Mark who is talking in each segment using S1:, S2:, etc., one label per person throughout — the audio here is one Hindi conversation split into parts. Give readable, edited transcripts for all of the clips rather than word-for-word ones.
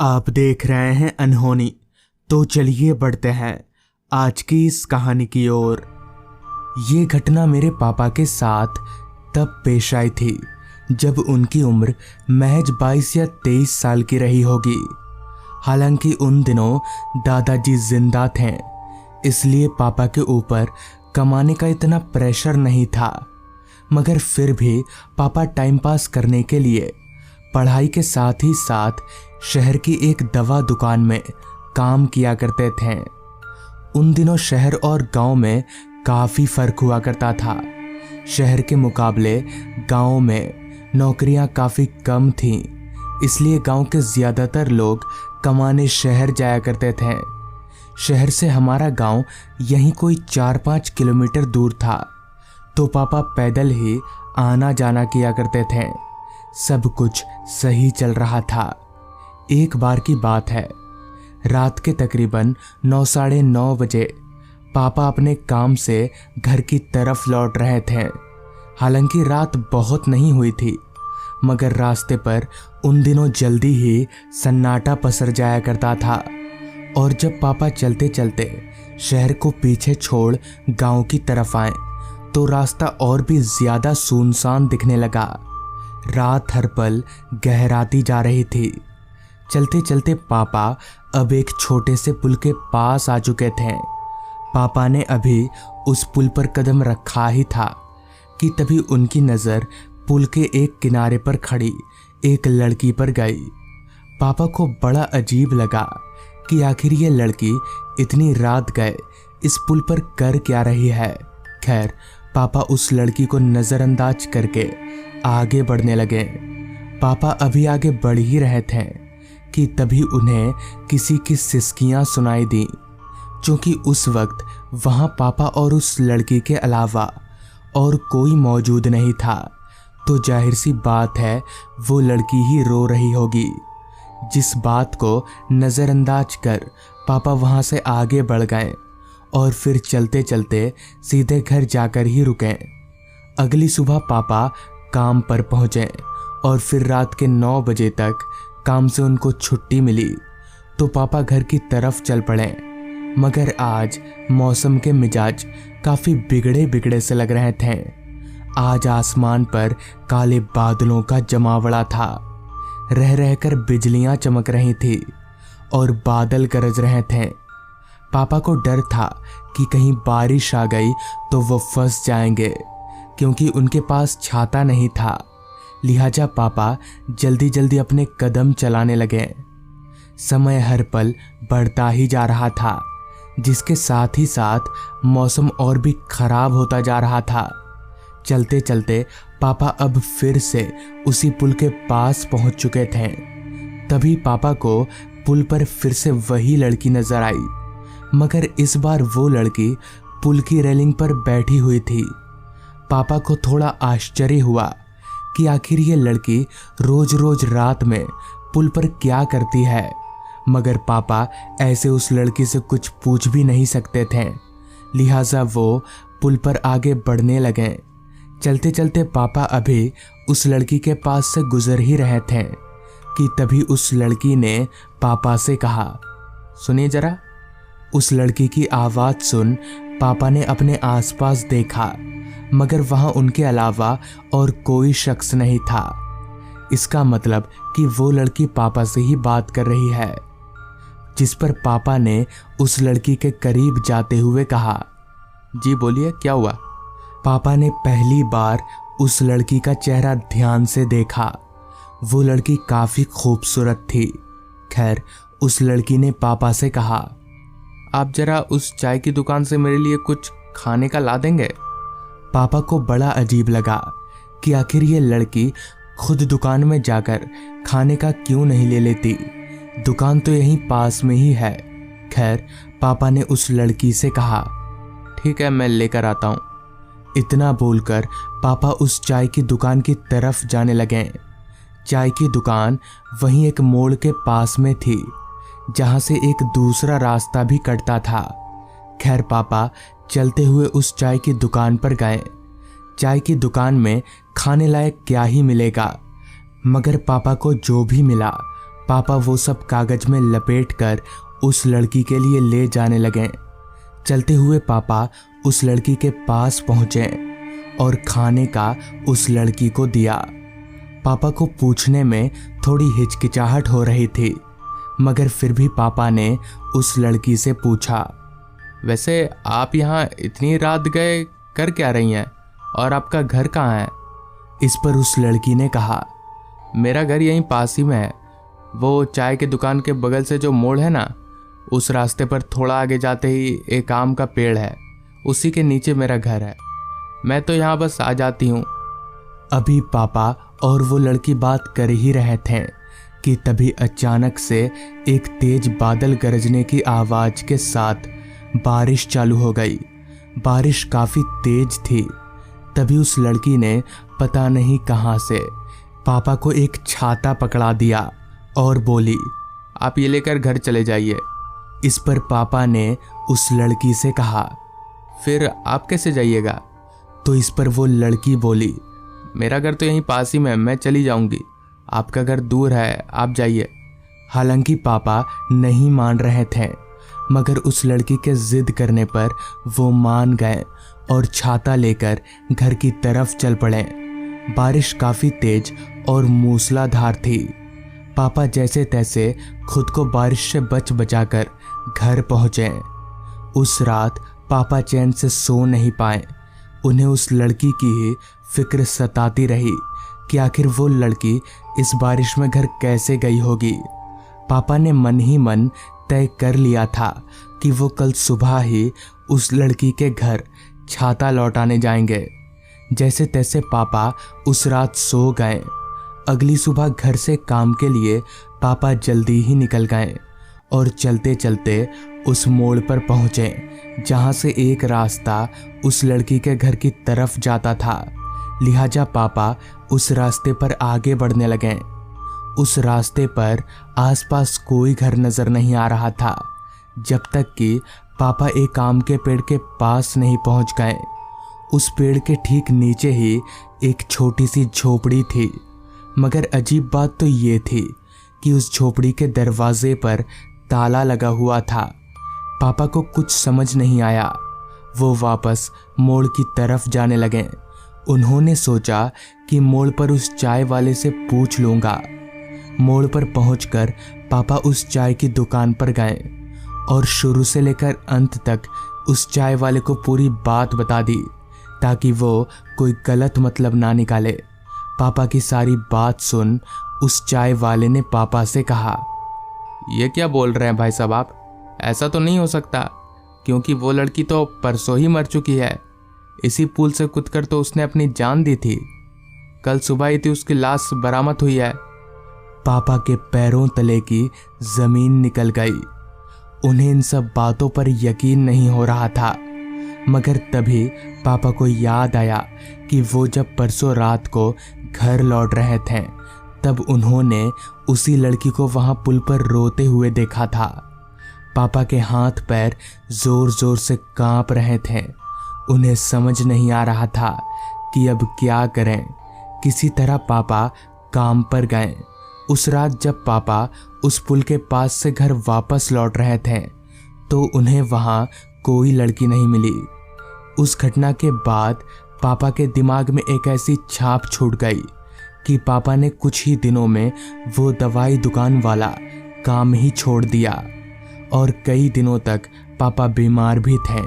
S1: आप देख रहे हैं अनहोनी। तो चलिए बढ़ते हैं आज की इस कहानी की ओर। ये घटना मेरे पापा के साथ तब पेश आई थी जब उनकी उम्र महज 22 या 23 साल की रही होगी। हालांकि उन दिनों दादाजी जिंदा थे, इसलिए पापा के ऊपर कमाने का इतना प्रेशर नहीं था। मगर फिर भी पापा टाइम पास करने के लिए पढ़ाई के साथ ही साथ शहर की एक दवा दुकान में काम किया करते थे। उन दिनों शहर और गांव में काफ़ी फ़र्क हुआ करता था। शहर के मुकाबले गांव में नौकरियां काफ़ी कम थीं, इसलिए गांव के ज़्यादातर लोग कमाने शहर जाया करते थे। शहर से हमारा गांव यहीं कोई 4-5 किलोमीटर दूर था, तो पापा पैदल ही आना जाना किया करते थे। सब कुछ सही चल रहा था। एक बार की बात है, रात के तकरीबन 9-9:30 बजे पापा अपने काम से घर की तरफ लौट रहे थे। हालांकि रात बहुत नहीं हुई थी, मगर रास्ते पर उन दिनों जल्दी ही सन्नाटा पसर जाया करता था। और जब पापा चलते चलते शहर को पीछे छोड़ गांव की तरफ आए तो रास्ता और भी ज़्यादा सुनसान दिखने लगा। रात हर पल गहराती जा रही थी। चलते चलते पापा अब एक छोटे से पुल के पास आ चुके थे। पापा ने अभी उस पुल पर कदम रखा ही था कि तभी उनकी नज़र पुल के एक किनारे पर खड़ी एक लड़की पर गई। पापा को बड़ा अजीब लगा कि आखिर ये लड़की इतनी रात गए इस पुल पर कर क्या रही है। खैर, पापा उस लड़की को नज़रअंदाज करके आगे बढ़ने लगे। पापा अभी आगे बढ़ ही रहे थे कि तभी उन्हें किसी की सिसकियां सुनाई दी। क्योंकि उस वक्त वहां पापा और उस लड़की के अलावा और कोई मौजूद नहीं था, तो जाहिर सी बात है वो लड़की ही रो रही होगी। जिस बात को नज़रअंदाज कर पापा वहां से आगे बढ़ गए और फिर चलते चलते सीधे घर जाकर ही रुके। अगली सुबह पापा काम पर पहुंचे और फिर रात के 9 बजे तक काम से उनको छुट्टी मिली, तो पापा घर की तरफ चल पड़े। मगर आज मौसम के मिजाज काफ़ी बिगड़े बिगड़े से लग रहे थे। आज आसमान पर काले बादलों का जमावड़ा था। रह रहकर बिजलियां चमक रही थी और बादल गरज रहे थे। पापा को डर था कि कहीं बारिश आ गई तो वो फंस जाएंगे, क्योंकि उनके पास छाता नहीं था। लिहाजा पापा जल्दी जल्दी अपने कदम चलाने लगे। समय हर पल बढ़ता ही जा रहा था, जिसके साथ ही साथ मौसम और भी खराब होता जा रहा था। चलते चलते पापा अब फिर से उसी पुल के पास पहुंच चुके थे। तभी पापा को पुल पर फिर से वही लड़की नजर आई, मगर इस बार वो लड़की पुल की रेलिंग पर बैठी हुई थी। पापा को थोड़ा आश्चर्य हुआ कि आखिर ये लड़की रोज रोज रात में पुल पर क्या करती है, मगर पापा ऐसे उस लड़की से कुछ पूछ भी नहीं सकते थे। लिहाजा वो पुल पर आगे बढ़ने लगे। चलते चलते पापा अभी उस लड़की के पास से गुजर ही रहे थे कि तभी उस लड़की ने पापा से कहा, सुनिए जरा। उस लड़की की आवाज़ सुन पापा ने अपने आसपास देखा, मगर वहां उनके अलावा और कोई शख्स नहीं था। इसका मतलब कि वो लड़की पापा से ही बात कर रही है। जिस पर पापा ने उस लड़की के करीब जाते हुए कहा, जी बोलिए, क्या हुआ। पापा ने पहली बार उस लड़की का चेहरा ध्यान से देखा। वो लड़की काफ़ी खूबसूरत थी। खैर, उस लड़की ने पापा से कहा, आप जरा उस चाय की दुकान से मेरे लिए कुछ खाने का ला देंगे। पापा को बड़ा अजीब लगा कि आखिर ये लड़की खुद दुकान में जाकर खाने का क्यों नहीं ले लेती। दुकान तो यहीं पास में ही है। खैर, पापा ने उस लड़की से कहा, ठीक है, मैं लेकर आता हूँ। इतना बोलकर पापा उस चाय की दुकान की तरफ जाने लगे। चाय की दुकान वहीं एक मोड़ के पास में थी, जहाँ से एक दूसरा रास्ता भी कटता था। खैर, पापा चलते हुए उस चाय की दुकान पर गए। चाय की दुकान में खाने लायक क्या ही मिलेगा, मगर पापा को जो भी मिला पापा वो सब कागज में लपेटकर उस लड़की के लिए ले जाने लगे। चलते हुए पापा उस लड़की के पास पहुंचे और खाने का उस लड़की को दिया। पापा को पूछने में थोड़ी हिचकिचाहट हो रही थी, मगर फिर भी पापा ने उस लड़की से पूछा, वैसे आप यहाँ इतनी रात गए कर क्या रही हैं और आपका घर कहाँ है? इस पर उस लड़की ने कहा, मेरा घर यहीं पास ही में है। वो चाय की दुकान के बगल से जो मोड़ है ना, उस रास्ते पर थोड़ा आगे जाते ही एक आम का पेड़ है, उसी के नीचे मेरा घर है। मैं तो यहाँ बस आ जाती हूँ। अभी पापा और वो लड़की बात कर ही रहे थे कि तभी अचानक से एक तेज बादल गरजने की आवाज के साथ बारिश चालू हो गई। बारिश काफी तेज थी। तभी उस लड़की ने पता नहीं कहां से पापा को एक छाता पकड़ा दिया और बोली, आप ये लेकर घर चले जाइए। इस पर पापा ने उस लड़की से कहा, फिर आप कैसे जाइएगा? तो इस पर वो लड़की बोली, मेरा घर तो यहीं पास ही में, मैं चली जाऊंगी। आपका घर दूर है, आप जाइए। हालांकि पापा नहीं मान रहे थे, मगर उस लड़की के जिद करने पर वो मान गए और छाता लेकर घर की तरफ चल पड़े। बारिश काफी तेज और मूसलाधार थी। पापा जैसे तैसे खुद को बारिश से बच बचाकर घर पहुंचे। उस रात पापा चैन से सो नहीं पाए। उन्हें उस लड़की की ही फिक्र सताती रही कि आखिर वो लड़की इस बारिश में घर कैसे गई होगी। पापा ने मन ही मन तय कर लिया था कि वो कल सुबह ही उस लड़की के घर छाता लौटाने जाएंगे। जैसे तैसे पापा उस रात सो गए। अगली सुबह घर से काम के लिए पापा जल्दी ही निकल गए और चलते चलते उस मोड़ पर पहुंचे जहां से एक रास्ता उस लड़की के घर की तरफ जाता था। लिहाजा पापा उस रास्ते पर आगे बढ़ने लगे। उस रास्ते पर आसपास कोई घर नजर नहीं आ रहा था, जब तक कि पापा एक आम के पेड़ के पास नहीं पहुंच गए। उस पेड़ के ठीक नीचे ही एक छोटी सी झोपड़ी थी, मगर अजीब बात तो ये थी कि उस झोपड़ी के दरवाजे पर ताला लगा हुआ था। पापा को कुछ समझ नहीं आया। वो वापस मोड़ की तरफ जाने लगे। उन्होंने सोचा कि मोड़ पर उस चाय वाले से पूछ लूंगा। मोड़ पर पहुंचकर पापा उस चाय की दुकान पर गए और शुरू से लेकर अंत तक उस चाय वाले को पूरी बात बता दी, ताकि वो कोई गलत मतलब ना निकाले। पापा की सारी बात सुन उस चाय वाले ने पापा से कहा, ये क्या बोल रहे हैं भाई साहब आप? ऐसा तो नहीं हो सकता, क्योंकि वो लड़की तो परसों ही मर चुकी है। इसी पुल से कूदकर तो उसने अपनी जान दी थी। कल सुबह ही थी उसकी लाश बरामद हुई है। पापा के पैरों तले की जमीन निकल गई। उन्हें इन सब बातों पर यकीन नहीं हो रहा था, मगर तभी पापा को याद आया कि वो जब परसों रात को घर लौट रहे थे, तब उन्होंने उसी लड़की को वहां पुल पर रोते हुए देखा था। पापा के हाथ पैर जोर जोर से कांप रहे थे। उन्हें समझ नहीं आ रहा था कि अब क्या करें। किसी तरह पापा काम पर गए। उस रात जब पापा उस पुल के पास से घर वापस लौट रहे थे, तो उन्हें वहां कोई लड़की नहीं मिली। उस घटना के बाद पापा के दिमाग में एक ऐसी छाप छूट गई कि पापा ने कुछ ही दिनों में वो दवाई दुकान वाला काम ही छोड़ दिया और कई दिनों तक पापा बीमार भी थे,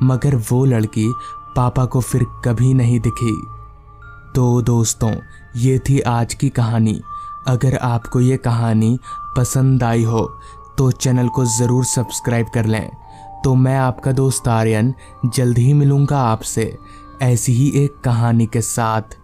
S1: मगर वो लड़की पापा को फिर कभी नहीं दिखी। तो दोस्तों, ये थी आज की कहानी। अगर आपको ये कहानी पसंद आई हो तो चैनल को ज़रूर सब्सक्राइब कर लें। तो मैं आपका दोस्त आर्यन जल्द ही मिलूँगा आपसे ऐसी ही एक कहानी के साथ।